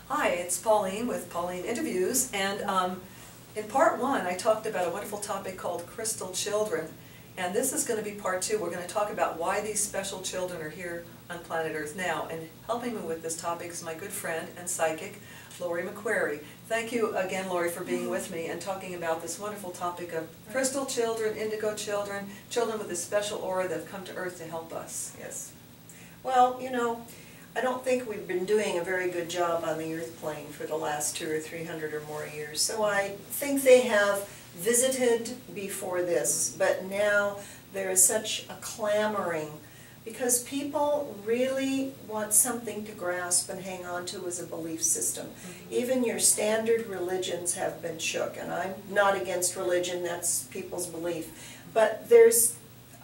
Hi, it's Pauline with Pauline Interviews, and in part one I talked about a wonderful topic called crystal children, and this is going to be part two. We're going to talk about why these special children are here on planet Earth now, and helping me with this topic is my good friend and psychic, Laurie McQuary. Thank you again, Laurie, for being with me and talking about this wonderful topic of crystal children, indigo children, children with a special aura that have come to Earth to help us. Yes. Well, you know, I don't think we've been doing a very good job on the Earth plane for the last 200 or 300 or more years. So I think they have visited before this, but now there is such a clamoring because people really want something to grasp and hang on to as a belief system. Even your standard religions have been shook, and I'm not against religion, that's people's belief. But there's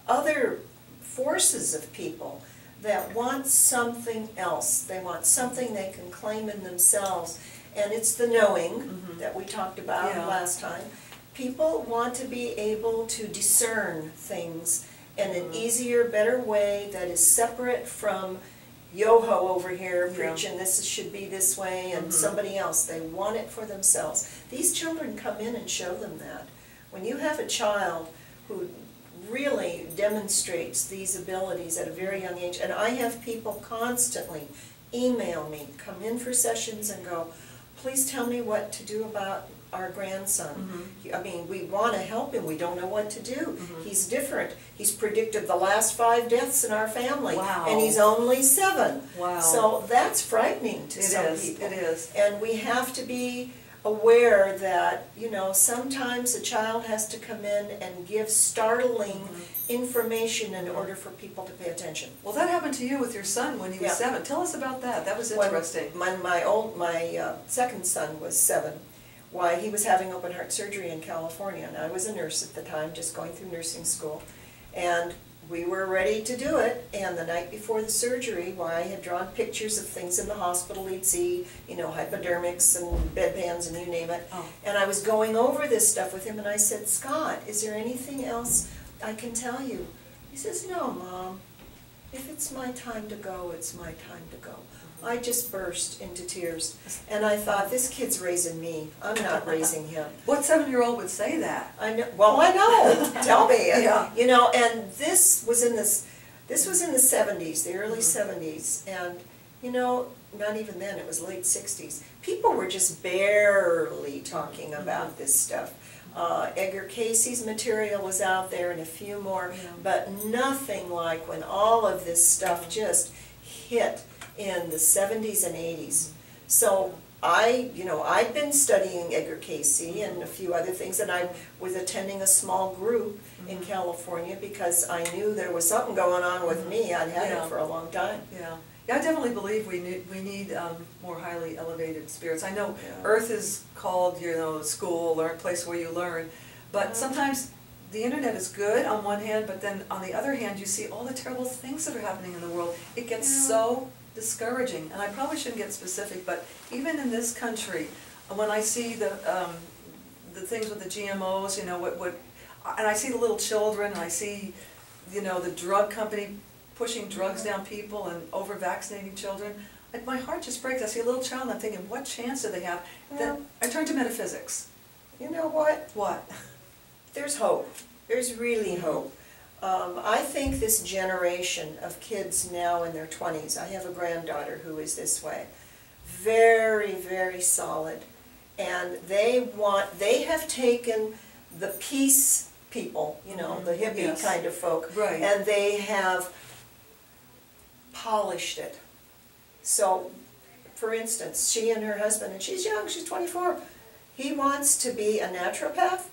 other forces of people that want something else. They want something they can claim in themselves, and it's the knowing that we talked about last time. People want to be able to discern things in an easier, better way that is separate from yo-ho over here preaching this should be this way and somebody else. They want it for themselves. These children come in and show them that. When you have a child who really demonstrates these abilities at a very young age, and I have people constantly email me, come in for sessions and go, please tell me what to do about our grandson. I mean, we want to help him, we don't know what to do. He's different. He's predicted the last 5 deaths in our family, and he's only 7. So that's frightening to some people. It is. And we have to be aware that, you know, sometimes a child has to come in and give startling information in order for people to pay attention. Well, that happened to you with your son when he was 7. Tell us about that. That was interesting. When my second son was 7, why, he was having open heart surgery in California, and I was a nurse at the time, just going through nursing school, and we were ready to do it, and the night before the surgery, why, I had drawn pictures of things in the hospital he'd see, you know, hypodermics and bedpans and you name it, and I was going over this stuff with him, and I said, Scott, is there anything else I can tell you? He says, no, Mom, if it's my time to go, it's my time to go. I just burst into tears, and I thought, this kid's raising me. I'm not raising him. What 7-year-old would say that? I know. Well, I know. Tell me. You know, and this was in the 70s, the early 70s, and you know, not even then. It was late 60s. People were just barely talking about this stuff. Edgar Cayce's material was out there, and a few more, but nothing like when all of this stuff just hit in the 70s and 80s. So I'd been studying Edgar Cayce and a few other things, and I was attending a small group in California because I knew there was something going on with me. I'd had it for a long time. Yeah, I definitely believe we need more highly elevated spirits. I know Earth is called, you know, school or a place where you learn, but sometimes the internet is good on one hand, but then on the other hand you see all the terrible things that are happening in the world. It gets so discouraging, and I probably shouldn't get specific, but even in this country, when I see the things with the GMOs, you know, and I see the little children, and I see, you know, the drug company pushing drugs down people and over-vaccinating children, my heart just breaks. I see a little child, and I'm thinking, what chance do they have? Then I turn to metaphysics. You know what? What? There's hope. There's really hope. I think this generation of kids now in their 20s, I have a granddaughter who is this way, very, very solid, and they have taken the peace people, you know, the hippie kind of folk, and they have polished it. So, for instance, she and her husband, and she's young, she's 24, he wants to be a naturopath,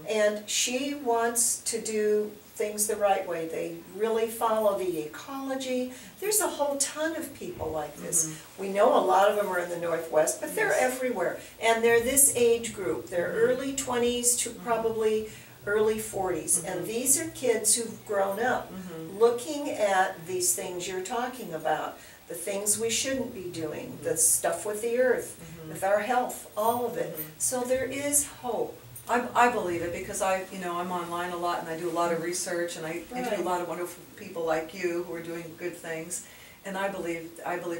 and she wants to do things the right way. They really follow the ecology. There's a whole ton of people like this. We know a lot of them are in the Northwest, but they're everywhere. And they're this age group. They're early 20s to probably early 40s. And these are kids who've grown up looking at these things you're talking about. The things we shouldn't be doing, the stuff with the earth, with our health, all of it. So there is hope. I believe it because I'm online a lot, and I do a lot of research, and I interview a lot of wonderful people like you who are doing good things, and I believe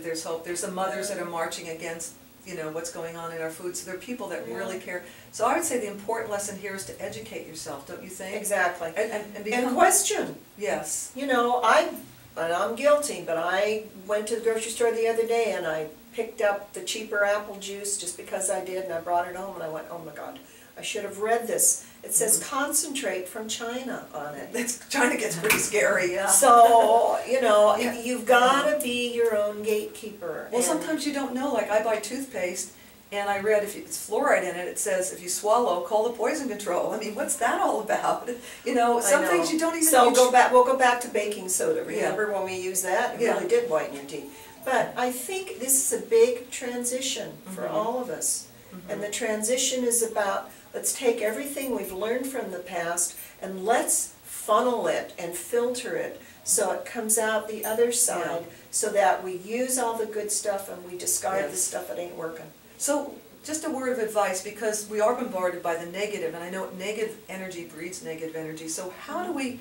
there's hope. There's the mothers that are marching against you know, what's going on in our food. So there are people that really care. So I would say the important lesson here is to educate yourself, don't you think? Exactly. And become, And question. yes. You know, and I'm guilty, but I went to the grocery store the other day and I picked up the cheaper apple juice just because I did, and I brought it home and I went, oh my God, I should have read this. It says concentrate from China on it. China gets pretty scary, yeah. So, you know, you've got to be your own gatekeeper. Well, sometimes you don't know, like I buy toothpaste, and I read if it's fluoride in it, it says if you swallow, call the poison control. I mean, what's that all about? You know, some things you don't even... So we'll go back to baking soda. Remember when we used that? It really did whiten your teeth. But I think this is a big transition for all of us. And the transition is about, let's take everything we've learned from the past and let's funnel it and filter it so it comes out the other side, so that we use all the good stuff and we discard the stuff that ain't working. So, just a word of advice, because we are bombarded by the negative, and I know negative energy breeds negative energy, so how do we,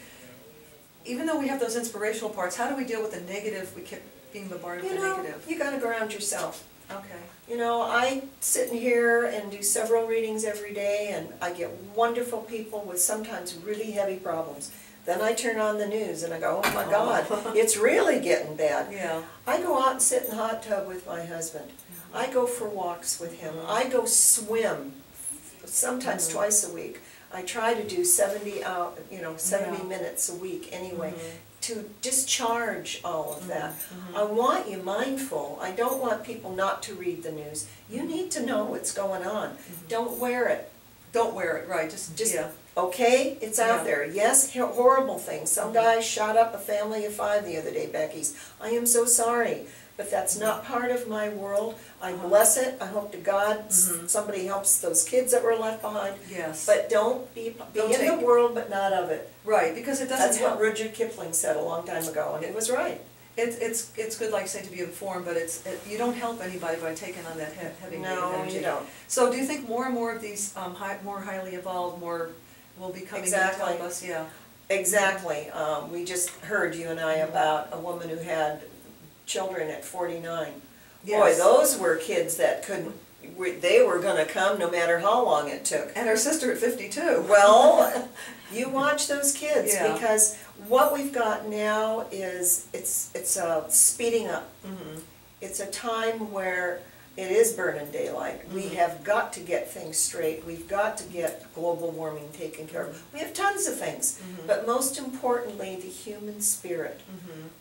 even though we have those inspirational parts, how do we deal with the negative, we keep being bombarded with the negative? You got to ground yourself. Okay. You know, I sit in here and do several readings every day, and I get wonderful people with sometimes really heavy problems. Then I turn on the news and I go, oh my God, it's really getting bad. Yeah. I go out and sit in the hot tub with my husband. I go for walks with him. I go swim, sometimes twice a week. I try to do 70 minutes a week anyway, to discharge all of that. I want you mindful. I don't want people not to read the news. You need to know what's going on. Don't wear it. Don't wear it, right, just okay, it's out there. Yes, horrible things. Some guy shot up a family of 5 the other day, Becky's. I am so sorry. But that's not part of my world. I bless it. I hope to God somebody helps those kids that were left behind. Yes. But don't be in the world, but not of it. Right, because it doesn't That's what Rudyard Kipling said a long time ago, and it was right. It's good, like I say, to be informed, but you don't help anybody by taking on that heavy negative energy. No, you don't. So do you think more and more of these more highly evolved, will be coming to help us? Yeah. Exactly. We just heard, you and I, about a woman who had children at 49. Boy, those were kids that they were going to come no matter how long it took. And her sister at 52. Well, you watch those kids, because what we've got now is, it's speeding up. It's a time where it is burning daylight. We have got to get things straight. We've got to get global warming taken care of. We have tons of things, but most importantly, the human spirit.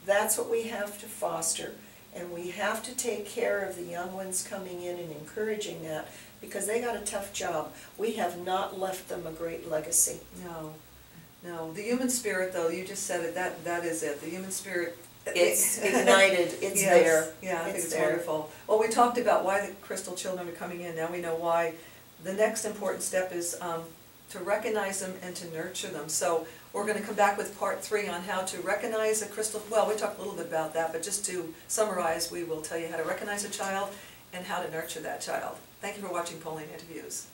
That's what we have to foster, and we have to take care of the young ones coming in and encouraging that, because they got a tough job. We have not left them a great legacy. No, no. The human spirit, though, you just said it, that is it. The human spirit. It's ignited, it's there. Yeah, I think it's wonderful. Well, we talked about why the crystal children are coming in. Now we know why. The next important step is to recognize them and to nurture them. So we're going to come back with part 3 on how to recognize a crystal. Well, we talked a little bit about that, but just to summarize, we will tell you how to recognize a child and how to nurture that child. Thank you for watching Pauline Interviews.